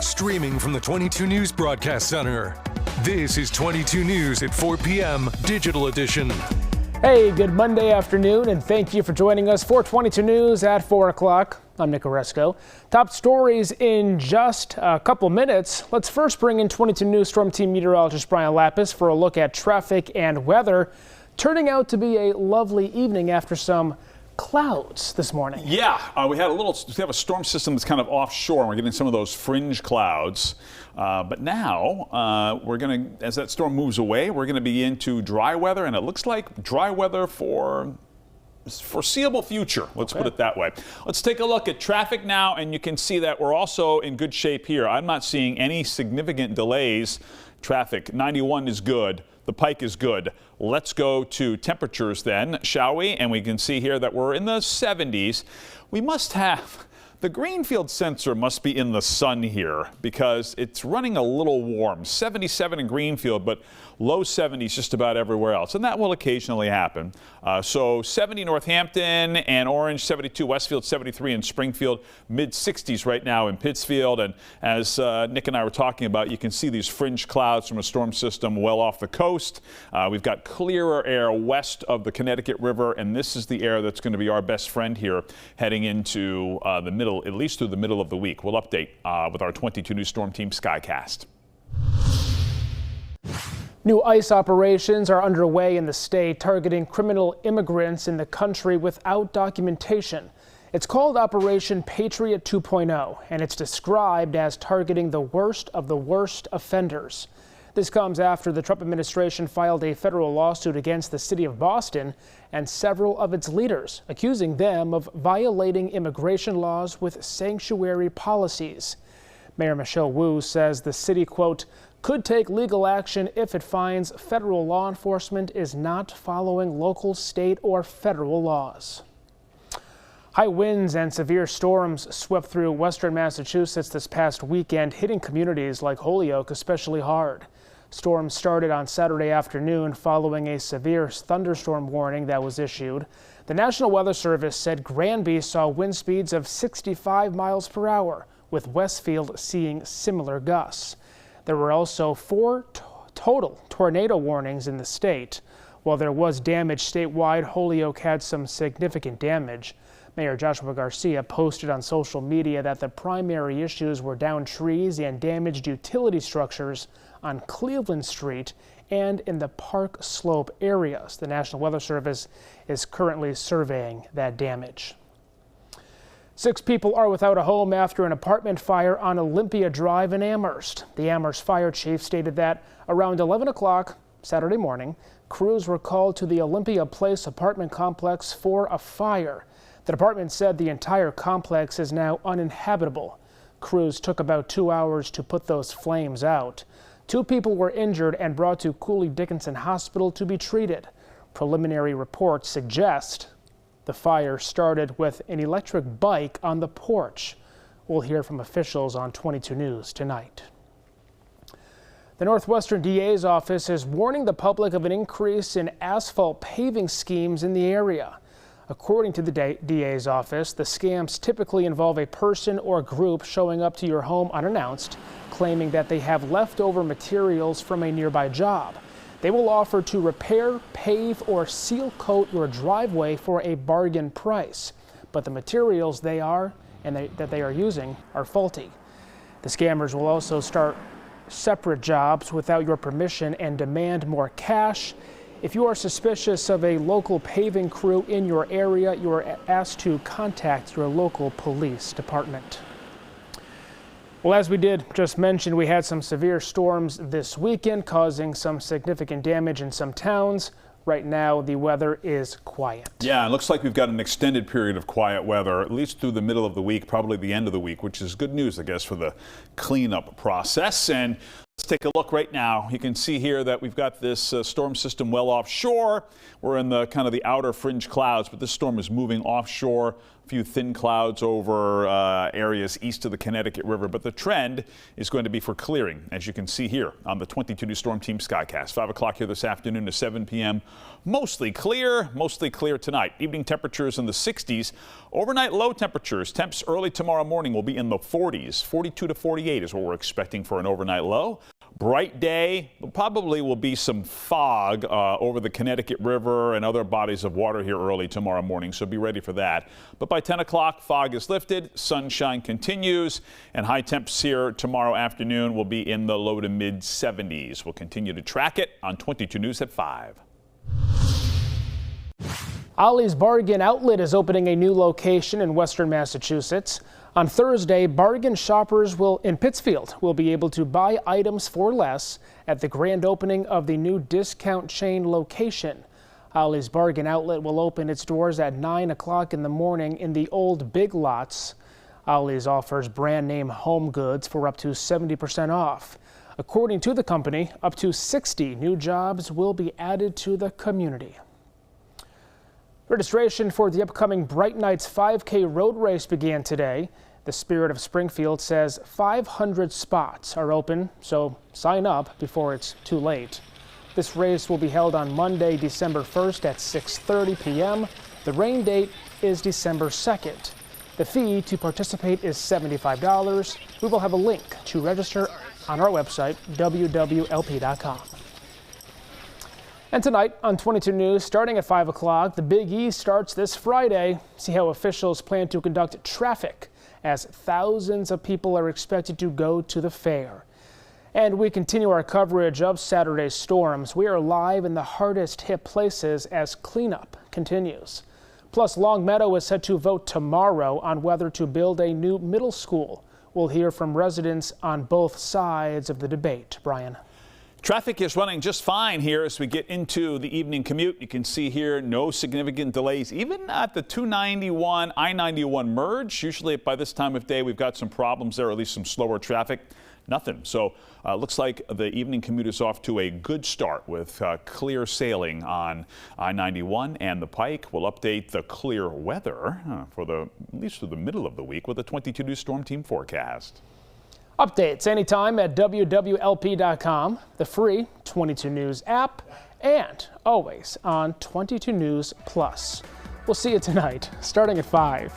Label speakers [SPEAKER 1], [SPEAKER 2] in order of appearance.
[SPEAKER 1] Streaming from the 22 News Broadcast Center. This is 22 News at 4 p.m. Digital Edition.
[SPEAKER 2] Hey, good Monday afternoon, and thank you for joining us for 22 News at 4 o'clock. I'm Nick Oresco. Top stories in just a couple minutes. Let's first bring in 22 News Storm Team meteorologist Brian Lapis for a look at traffic and weather. Turning out to be a lovely evening after some clouds this morning.
[SPEAKER 3] Yeah, we have a storm system that's kind of offshore, and we're getting some of those fringe clouds. But now as that storm moves away, we're going to be into dry weather, and it looks like dry weather for foreseeable future. Let's put it that way. Let's take a look at traffic now, and you can see that we're also in good shape here. I'm not seeing any significant delays. Traffic 91 is good. The Pike is good. Let's go to temperatures then, shall we? And we can see here that we're in the 70s. We must have, the Greenfield sensor must be in the sun here because it's running a little warm. 77 in Greenfield, but low 70s just about everywhere else. And that will occasionally happen. So 70 Northampton and Orange, 72 Westfield, 73 in Springfield, mid 60s right now in Pittsfield. And as Nick and I were talking about, you can see these fringe clouds from a storm system well off the coast. We've got clearer air west of the Connecticut River, and this is the air that's going to be our best friend here heading into the middle, at least through the middle of the week. We'll update with our 22 News Storm Team Skycast.
[SPEAKER 2] New ICE operations are underway in the state targeting criminal immigrants in the country without documentation. It's called Operation Patriot 2.0, and it's described as targeting the worst of the worst offenders. This comes after the Trump administration filed a federal lawsuit against the city of Boston and several of its leaders, accusing them of violating immigration laws with sanctuary policies. Mayor Michelle Wu says the city, quote, could take legal action if it finds federal law enforcement is not following local, state, or federal laws. High winds and severe storms swept through western Massachusetts this past weekend, hitting communities like Holyoke especially hard. Storms started on Saturday afternoon following a severe thunderstorm warning that was issued. The National Weather Service said Granby saw wind speeds of 65 miles per hour, with Westfield seeing similar gusts. There were also 4 total tornado warnings in the state. While there was damage statewide, Holyoke had some significant damage. Mayor Joshua Garcia posted on social media that the primary issues were downed trees and damaged utility structures on Cleveland Street and in the Park Slope areas. The National Weather Service is currently surveying that damage. 6 people are without a home after an apartment fire on Olympia Drive in Amherst. The Amherst fire chief stated that around 11 o'clock Saturday morning, crews were called to the Olympia Place apartment complex for a fire. The department said the entire complex is now uninhabitable. Crews took about 2 hours to put those flames out. 2 people were injured and brought to Cooley Dickinson Hospital to be treated. Preliminary reports suggest the fire started with an electric bike on the porch. We'll hear from officials on 22 News tonight. The Northwestern DA's office is warning the public of an increase in asphalt paving schemes in the area. According to the DA's office, the scams typically involve a person or group showing up to your home unannounced, claiming that they have leftover materials from a nearby job. They will offer to repair, pave, or seal coat your driveway for a bargain price. But the materials that they are using are faulty. The scammers will also start separate jobs without your permission and demand more cash. If you are suspicious of a local paving crew in your area, you are asked to contact your local police department. Well, as we did just mention, we had some severe storms this weekend, causing some significant damage in some towns. Right now, the weather is quiet.
[SPEAKER 3] Yeah, it looks like we've got an extended period of quiet weather, at least through the middle of the week, probably the end of the week, which is good news, I guess, for the cleanup process. And Let's take a look right now. You can see here that we've got this storm system well offshore. We're in the kind of the outer fringe clouds, but this storm is moving offshore. A few thin clouds over areas east of the Connecticut River, but the trend is going to be for clearing, as you can see here on the 22 News Storm Team Skycast. 5 o'clock here this afternoon to 7 p.m. Mostly clear tonight. Evening temperatures in the 60s. Overnight low temperatures. Temps early tomorrow morning will be in the 40s. 42 to 48 is what we're expecting for an overnight low. Bright day. Probably will be some fog over the Connecticut River and other bodies of water here early tomorrow morning, so be ready for that. But by 10 o'clock, fog is lifted, sunshine continues, and high temps here tomorrow afternoon will be in the low to mid 70s. We'll continue to track it on 22 News at 5.
[SPEAKER 2] Ollie's Bargain Outlet is opening a new location in western Massachusetts. On Thursday, bargain shoppers in Pittsfield will be able to buy items for less at the grand opening of the new discount chain location. Ollie's Bargain Outlet will open its doors at 9 o'clock in the morning in the old Big Lots. Ollie's offers brand name home goods for up to 70% off. According to the company, up to 60 new jobs will be added to the community. Registration for the upcoming Bright Nights 5K road race began today. The Spirit of Springfield says 500 spots are open, so sign up before it's too late. This race will be held on Monday, December 1st at 6:30 p.m. The rain date is December 2nd. The fee to participate is $75. We will have a link to register on our website, wwlp.com. And tonight on 22 News, starting at 5 o'clock, the Big E starts this Friday. See how officials plan to conduct traffic as thousands of people are expected to go to the fair. And we continue our coverage of Saturday's storms. We are live in the hardest hit places as cleanup continues. Plus, Longmeadow is set to vote tomorrow on whether to build a new middle school. We'll hear from residents on both sides of the debate. Brian.
[SPEAKER 3] Traffic is running just fine here as we get into the evening commute. You can see here no significant delays, even at the 291 I-91 merge. Usually by this time of day we've got some problems there, or at least some slower traffic. Nothing. So looks like the evening commute is off to a good start with clear sailing on I-91 and the Pike. We'll update the clear weather for at least through the middle of the week with the 22 News Storm Team forecast.
[SPEAKER 2] Updates anytime at wwlp.com, the free 22 News app, and always on 22 News Plus. We'll see you tonight, starting at 5.